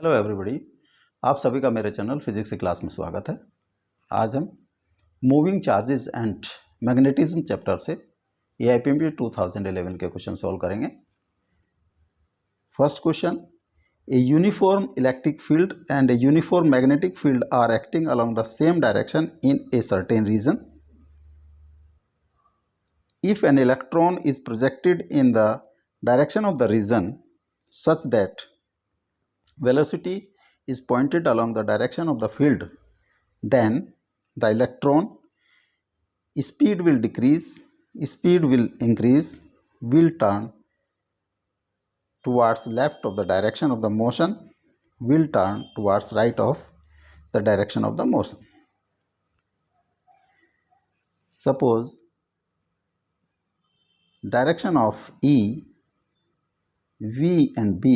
Hello everybody, आप सभी का मेरे चैनल फिजिक्स की क्लास में स्वागत है। आज हम moving charges and magnetism chapter से एआईपीएमबी 2011 के क्वेश्चन सॉल्व करेंगे। First question, a uniform electric field and a uniform magnetic field are acting along the same direction in a certain region. If an electron is projected in the direction of the region such that velocity is pointed along the direction of the field, then the electron speed will decrease, speed will increase, will turn towards left of the direction of the motion, will turn towards right of the direction of the motion. Suppose direction of E, V and B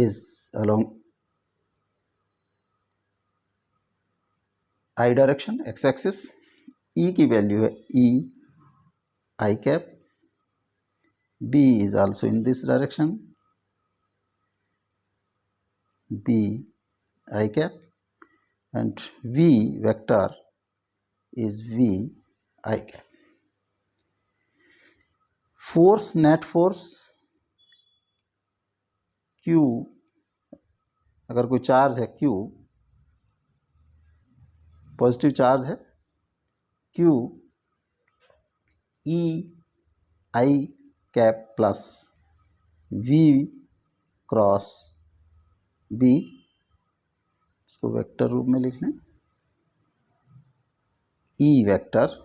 is along I direction, x axis. E की value है E I cap, B is also in this direction, B I cap, and V vector is V I cap. Force, net force Q, अगर कोई charge है Q, positive charge है Q E I cap plus V cross B, इसको vector रूप में लिख लें, E vector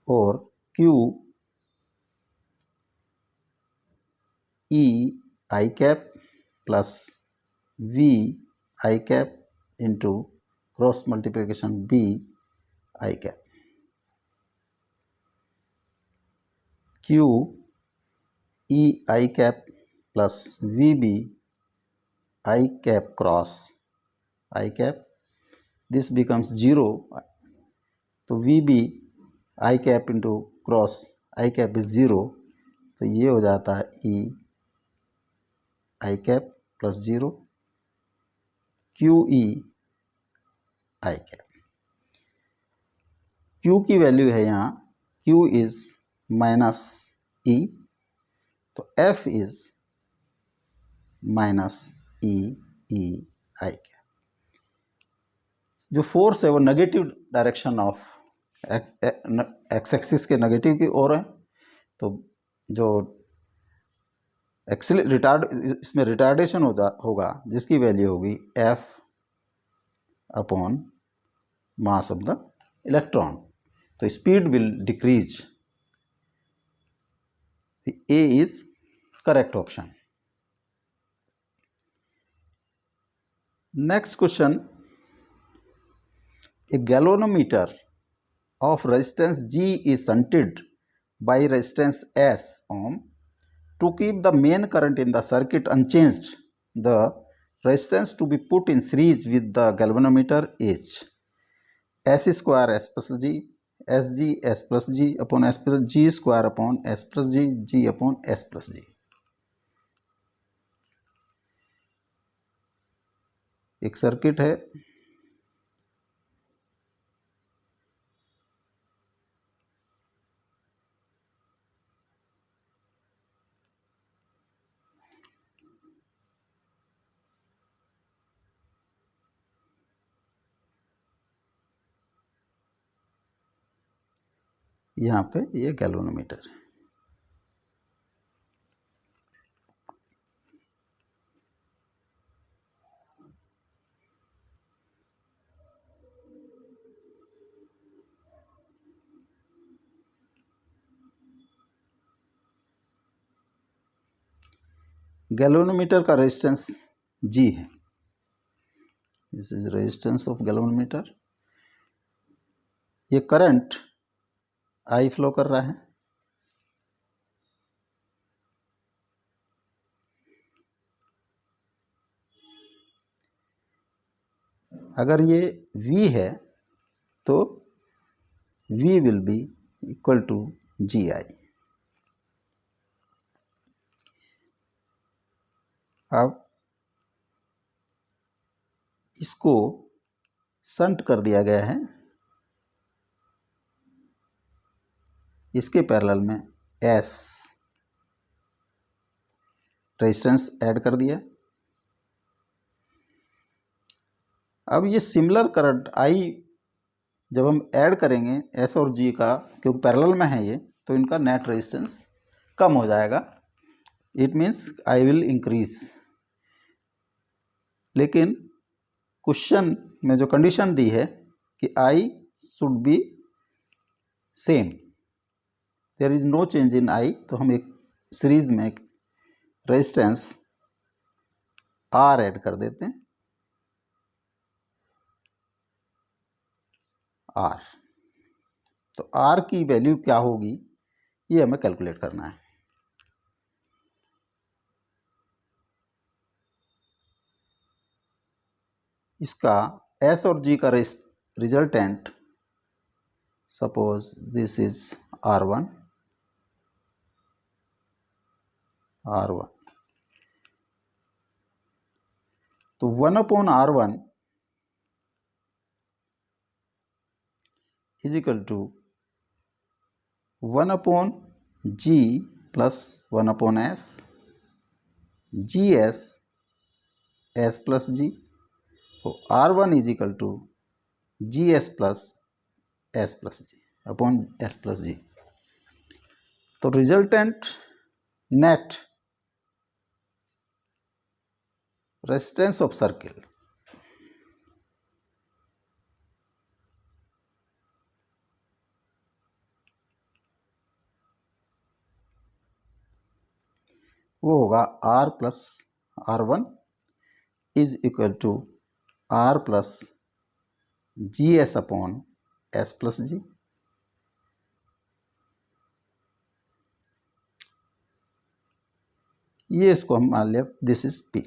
और Q E I cap plus V I cap into cross multiplication B I cap, Q E I cap plus VB I cap cross I cap, this becomes 0, तो VB I cap into cross I cap is 0, तो ये हो जाता है E I cap plus 0 QE I cap. Q की value है यहाँ, Q is minus E, तो F is minus E I cap. जो फोर्स है वो negative direction of x axis के नेगेटिव की ओर है, तो जो इसमें रिटार्डेशन होगा जिसकी वैल्यू होगी F upon mass of the electron, तो speed will decrease. A is correct option. Next question, a galvanometer of resistance G is shunted by resistance S ohm. To keep the main current in the circuit unchanged, the resistance to be put in series with the galvanometer is S square S plus G, SG S plus G upon S plus G square upon S plus G, G upon S plus G. एक circuit है, यहाँ पे ये galvanometer है। Galvanometer का resistance G है, this is resistance of galvanometer. ये current I flow कर रहा है, अगर ये V है तो V will be equal to Gi। अब इसको शंट कर दिया गया है, इसके पैरेलल में S रेजिस्टेंस ऐड कर दिया। अब ये सिमिलर करंट I जब हम ऐड करेंगे S और G का, क्योंकि पैरेलल में है ये, तो इनका नेट रेजिस्टेंस कम हो जाएगा। It means I will increase. लेकिन क्वेश्चन में जो कंडीशन दी है कि I should be same, there is no change in I, तो हम एक सीरीज में एक रेजिस्टेंस R ऐड कर देते हैं, R। तो R की वैल्यू क्या होगी ये हमें कैलकुलेट करना है। इसका S और G का resultant, suppose this is R1, तो 1/R1 is equal to 1/G plus 1/S, GS S plus G। तो R1 is equal to GS plus S plus G upon S plus G। तो resultant net resistance of circle वो होगा R plus R1 is equal to R plus GS upon S plus G। ये इसको हम मान लिया this is P।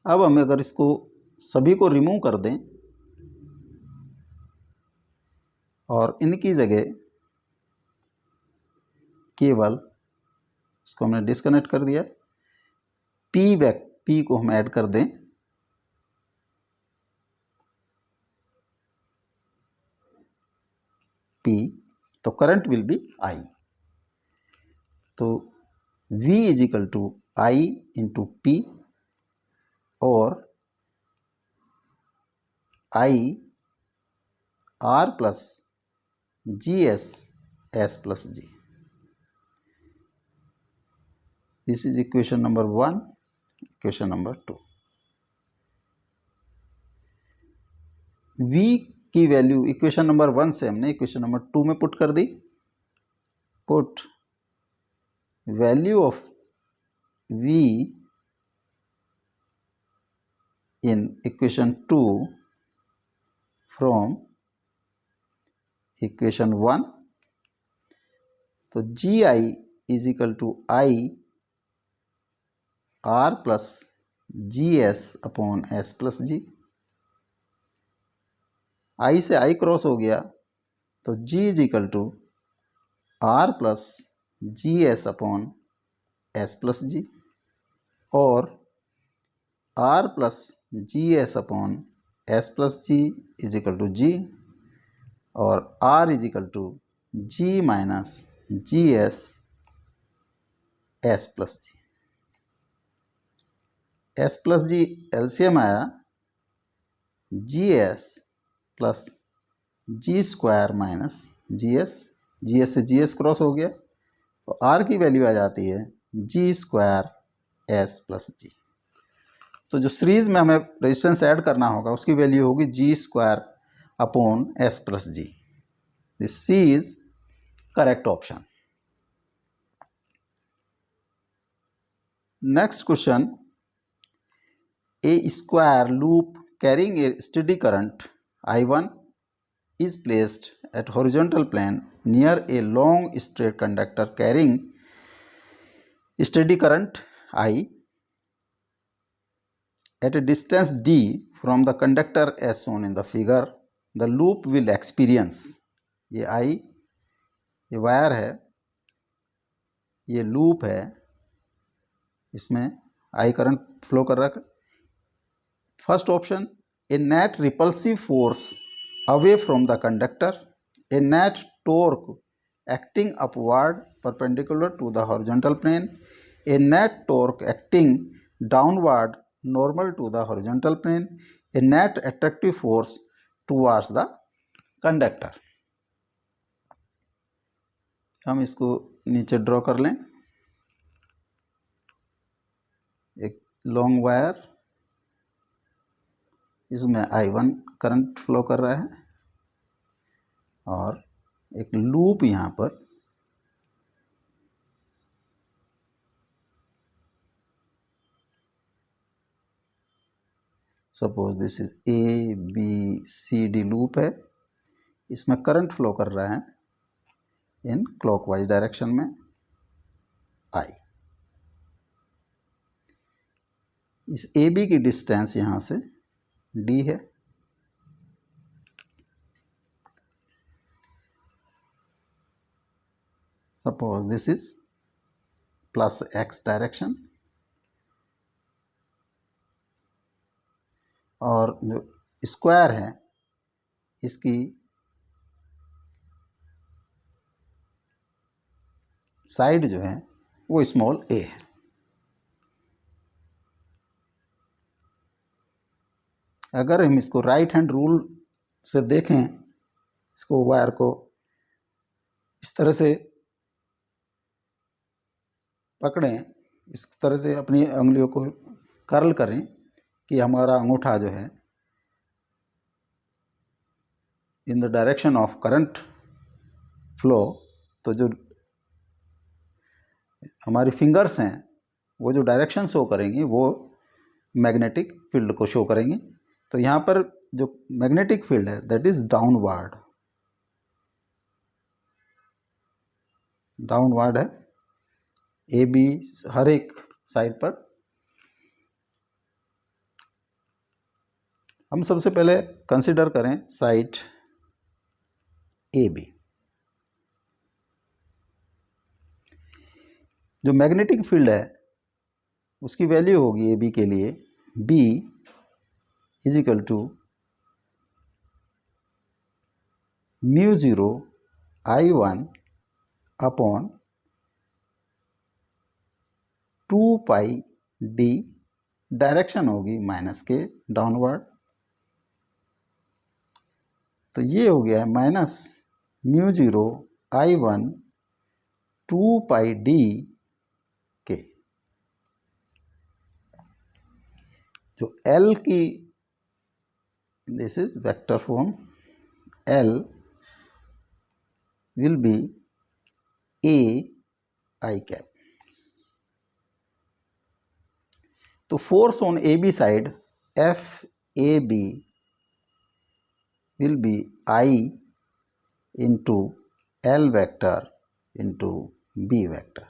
अब हम अगर इसको सभी को रिमूव कर दें और इनकी जगह केवल इसको हमने डिस्कनेक्ट कर दिया, P को हम ऐड कर दें, P, तो करंट विल बी I। तो V is equal to I into P, और I R plus GS S plus G। This is equation number 1, equation number 2। V की वैल्यू इक्वेशन नंबर 1 से हमने इक्वेशन नंबर 2 में put कर दी। Put value of V in equation 2 from equation 1, तो Gi is equal to I R plus GS upon S plus G। I से I cross हो गया, तो G is equal to R plus GS upon S plus G, और R plus GS upon S plus G is equal to G, और R is equal to G minus GS S plus G। S plus G LCM आया GS plus G square minus GS, GS से GS cross हो गया, तो R की value आ जाती है G square S plus G। तो जो सीरीज में हमें रेजिस्टेंस ऐड करना होगा उसकी वैल्यू होगी G square upon S plus G। This C is correct option. Next question, a square loop carrying a steady current I1 is placed at horizontal plane near a long straight conductor carrying steady current I at a distance d from the conductor as shown in the figure. The loop will experience, ये I ये wire है, ये loop है, इसमें I current flow कर रहा है। First option, A net repulsive force away from the conductor, A net torque acting upward perpendicular to the horizontal plane, a net torque acting downward normal to the horizontal plane, a net attractive force towards the conductor। हम इसको नीचे draw कर लें। एक long wire, इसमें I1 current flow कर रहा है और एक लूप यहाँ पर, suppose this is ABCD loop है, इसमें करंट फ्लो कर रहा है इन क्लॉकवाइज डायरेक्शन में I। इस AB की डिस्टेंस यहाँ से D है। Suppose this is plus X direction, और जो स्क्वायर है इसकी साइड जो है वो स्मॉल a है। अगर हम इसको राइट हैंड रूल से देखें, इसको वायर को इस तरह से पकड़ें, इस तरह से अपनी उंगलियों को कर्ल करें कि हमारा अंगूठा जो है इन the direction of current flow, तो जो हमारी फिंगर्स हैं वो जो डायरेक्शन शो करेंगी वो मैग्नेटिक फील्ड को शो करेंगी। तो यहाँ पर जो मैग्नेटिक फील्ड है दैट इज डाउनवर्ड है AB हर एक साइड पर। हम सबसे पहले कंसीडर करें साइड AB। जो मैग्नेटिक फील्ड है उसकी वैल्यू होगी AB के लिए B is equal to μ0 I1 upon 2 pi D, direction होगी माइनस के डाउनवर्ड। तो ये हो गया माइनस μ0 I1 2 पाई D के। जो L की, this is vector form, L will be A I cap। तो force on AB side FAB will be I into L vector into B vector,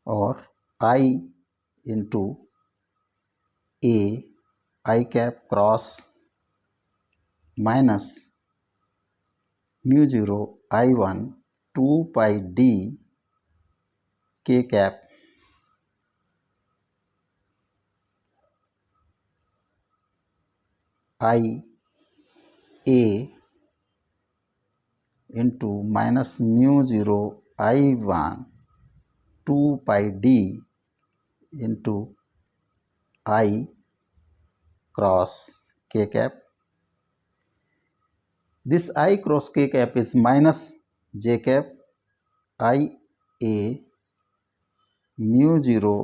और I into A I cap cross minus μ0 I1 2 pi D K cap I A into minus μ0 I1 2 pi D into I cross K cap. This I cross K cap is minus J cap I A μ0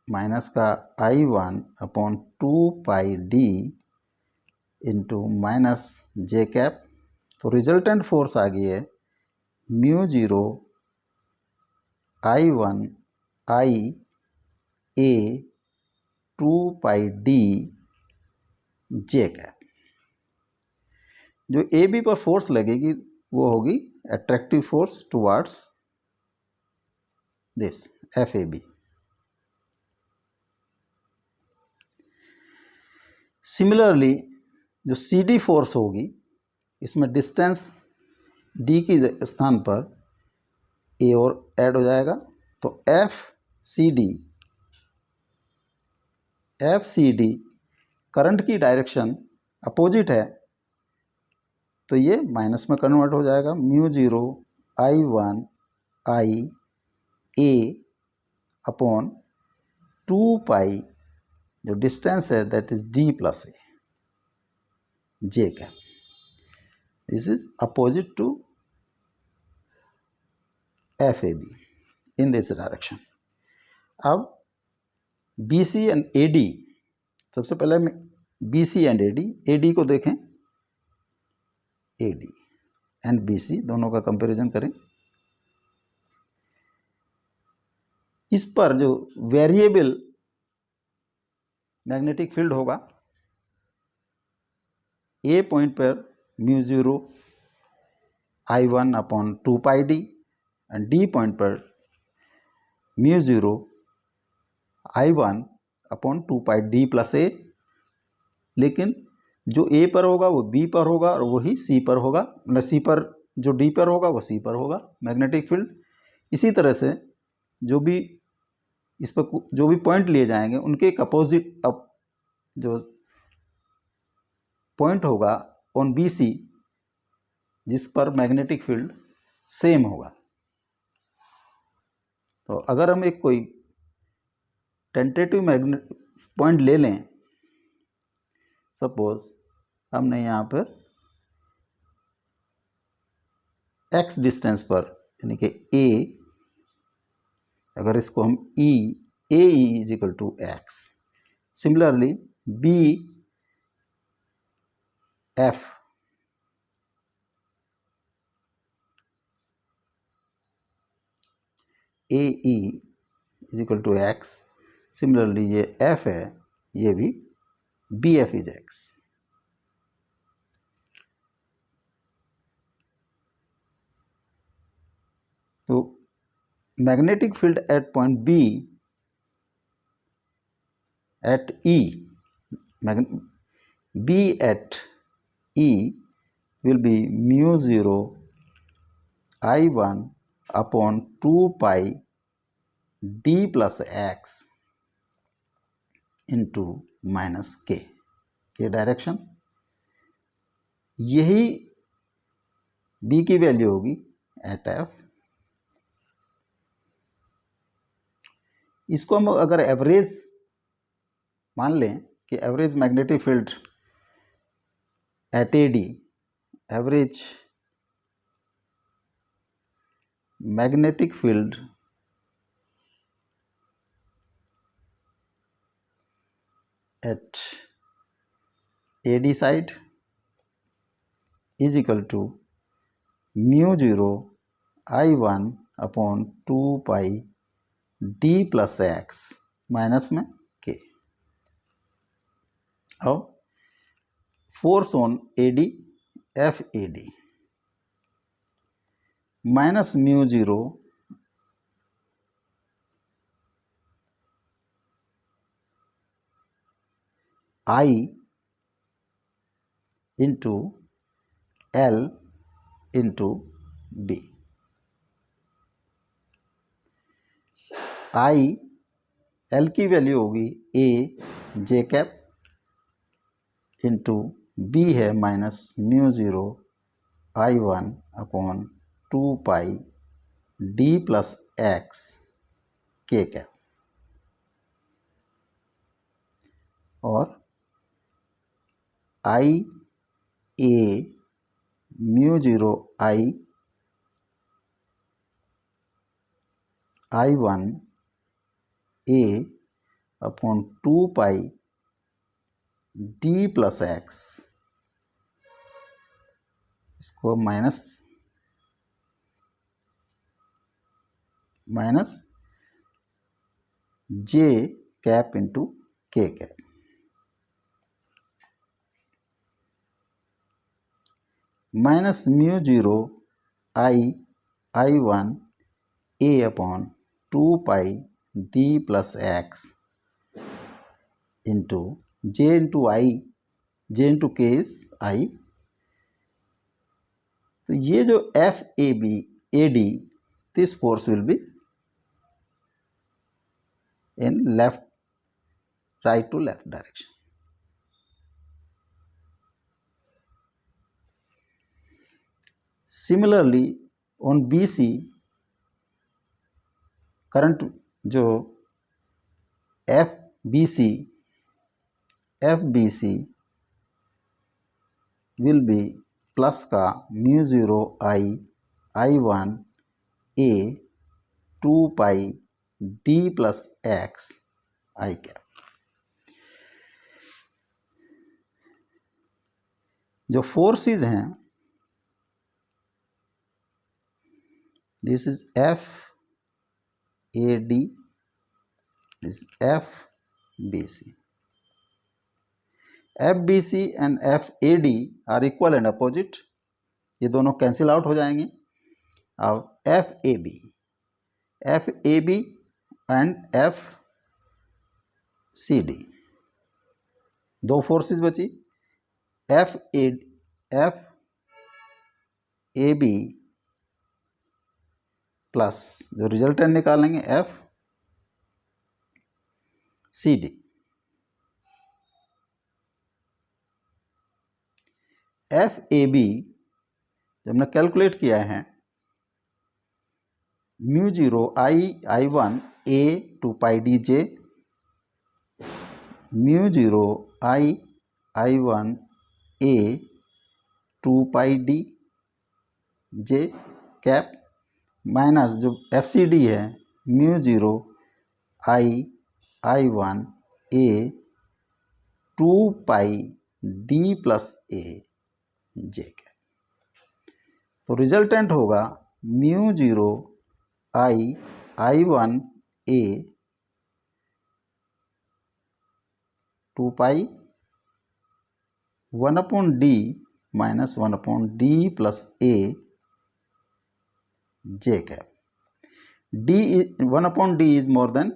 minus का I1 upon 2 pi D into minus J cap. तो resultant force आ गई है μ0 I1 I A 2 pi D J cap. जो AB पर force लगेगी वो होगी attractive force towards this FAB। Similarly जो CD फोर्स होगी, इसमें डिस्टेंस डी की स्थान पर ए और ऐड हो जाएगा, तो एफ सी डी करंट की डायरेक्शन अपोजिट है, तो ये माइनस में कन्वर्ट हो जाएगा। Mu zero I one I A upon 2 pi, जो डिस्टेंस है that is D plus A J cap, this is opposite to F A B in this direction. अब B C and A D, सबसे पहले हम B C and A D को देखें, A D and B C दोनों का comparison करें। इस पर जो वेरिएबल मैग्नेटिक फील्ड होगा, ए पॉइंट पर mu zero I one upon 2 pi D and D point पर mu zero I one upon 2 pi D plus A. लेकिन जो ए पर होगा वो बी पर होगा और वही सी पर होगा, मतलब सी पर जो डी पर होगा वो सी पर होगा मैग्नेटिक फील्ड। इसी तरह से जो भी इस पर जो भी पॉइंट लिए जाएंगे उनके एक अपोजिट जो पॉइंट होगा ऑन बी सी, जिस पर मैग्नेटिक फील्ड सेम होगा। तो अगर हम एक कोई टेंटेटिव मैग्नेट पॉइंट ले लें, सपोज हमने यहाँ पर x डिस्टेंस पर, यानी कि a, अगर इसको हम A is equal to X, similarly b f A is equal to X, similarly ये f है, ये भी बी एफ इज एक्स। तो magnetic field at point B at E, B at E will be mu zero I one upon 2 pi D plus X into minus K direction. यही B की value होगी at F. इसको हम अगर average मान लें कि average magnetic field at A D, average magnetic field at A D side is equal to mu zero I one upon 2 pi D plus X minus में के। अब force on A D F A D minus mu zero I into L into B. I L की value होगी A J cap into B है minus mu zero I one upon 2 pi D plus X K cap, और I A mu zero I one A upon 2 pi D plus X, इसको minus J cap into K cap. Minus mu zero I one A upon 2 pi D plus X into J into I, J into K is I, तो ये जो F A B A D, this force will be in left, right to left direction. Similarly on BC, current जो FBC will be plus का mu zero I1 A 2 pi D plus X I cap. जो forces हैं, this is FAD, this FBC. FBC and FAD are equal and opposite. ये दोनों cancel out हो जाएंगे. अब FAB and FCD, दो forces बची. FAB प्लस जो रिजल्टेंट निकालेंगे FCD. FAB जब हमने कैलकुलेट किया है, mu zero I1 A 2 pi D J, mu zero I1 A 2 pi D J cap, minus जो FCD है mu zero I1 A 2 pi D plus A J cap. तो resultant होगा mu zero I1 A 2 pi 1 upon D minus 1 upon D plus A J cap. D 1 upon D is more than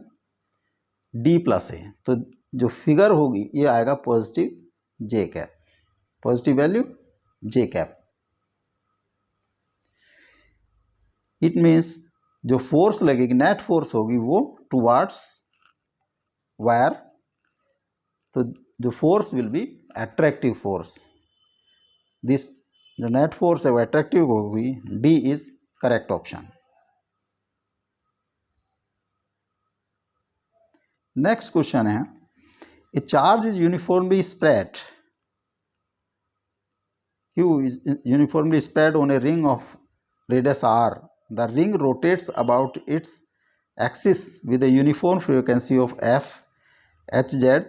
D plus A, तो जो figure होगी ये आएगा positive J cap, positive value J cap. It means जो force लगेगी, net force होगी, वो towards wire. तो जो force will be attractive force. This जो नेट फोर्स है वो अट्रैक्टिव होगी. D is correct option. Next question है, A charge is uniformly spread. Q is uniformly spread on a ring of radius r. The ring rotates about its axis with a uniform frequency of f hz.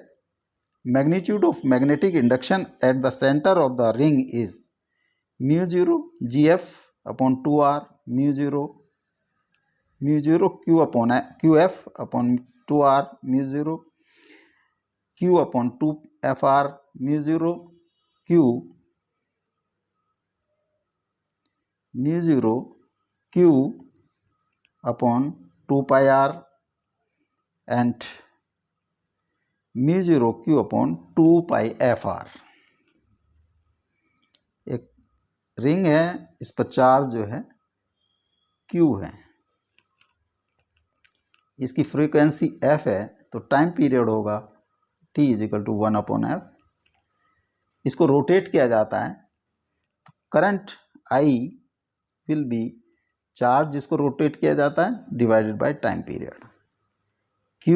Magnitude of magnetic induction at the center of the ring is mu 0 gf upon 2r mu 0 q upon qf upon 2r mu 0 q upon 2fr mu 0 q mu 0 q upon 2 pi r and mu 0 q upon 2 pi fr. एक ring है, इस पर charge जो है q है, इसकी frequency f है, तो टाइम पीरियड होगा t is equal to 1 upon f. इसको रोटेट किया जाता है, तो current I will be charge जिसको रोटेट किया जाता है divided by time period. q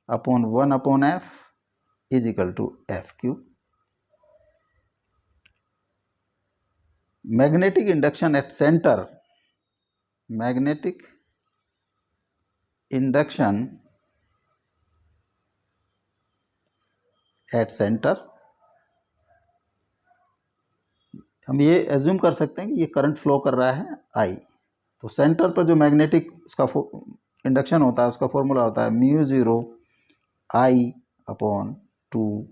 upon 1 upon f is equal to F Q. Magnetic induction at centre, magnetic induction at centre, हम ये एज्यूम कर सकते हैं कि ये करंट फ्लो कर रहा है I. तो सेंटर पर जो मैग्नेटिक उसका इंडक्शन होता है, उसका फॉर्मूला होता है mu 0 I upon 2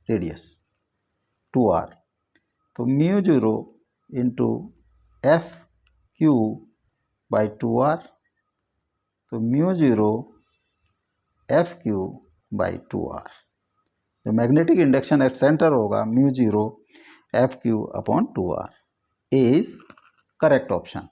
radius 2r. तो mu 0 into F Q by 2r, तो mu 0 F Q by 2r. जो मैग्नेटिक इंडक्शन एट सेंटर होगा mu 0 F Q upon 2r. A is correct option.